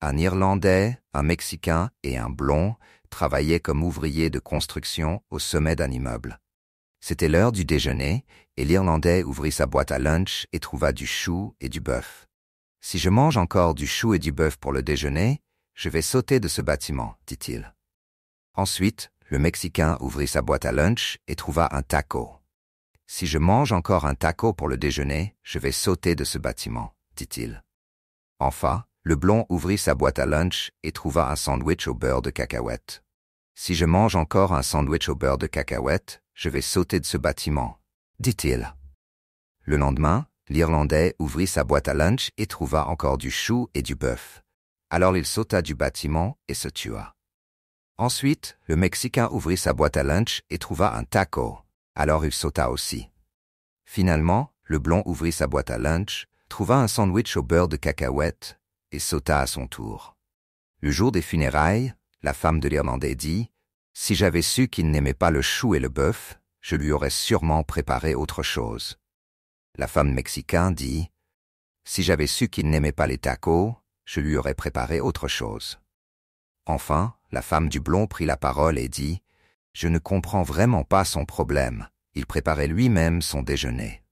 Un Irlandais, un Mexicain et un blond travaillaient comme ouvriers de construction au sommet d'un immeuble. C'était l'heure du déjeuner et l'Irlandais ouvrit sa boîte à lunch et trouva du chou et du bœuf. « Si je mange encore du chou et du bœuf pour le déjeuner, je vais sauter de ce bâtiment, dit-il. Ensuite, le Mexicain ouvrit sa boîte à lunch et trouva un taco. « Si je mange encore un taco pour le déjeuner, je vais sauter de ce bâtiment, dit-il. Enfin, le blond ouvrit sa boîte à lunch et trouva un sandwich au beurre de cacahuète. « Si je mange encore un sandwich au beurre de cacahuète, je vais sauter de ce bâtiment, dit-il. Le lendemain, l'Irlandais ouvrit sa boîte à lunch et trouva encore du chou et du bœuf. Alors il sauta du bâtiment et se tua. Ensuite, le Mexicain ouvrit sa boîte à lunch et trouva un taco. Alors il sauta aussi. Finalement, le blond ouvrit sa boîte à lunch, trouva un sandwich au beurre de cacahuète et sauta à son tour. Le jour des funérailles, la femme de l'Irlandais dit « Si j'avais su qu'il n'aimait pas le chou et le bœuf, je lui aurais sûrement préparé autre chose. » La femme mexicaine dit « Si j'avais su qu'il n'aimait pas les tacos, je lui aurais préparé autre chose. » Enfin, la femme du blond prit la parole et dit « Je ne comprends vraiment pas son problème. Il préparait lui-même son déjeuner. »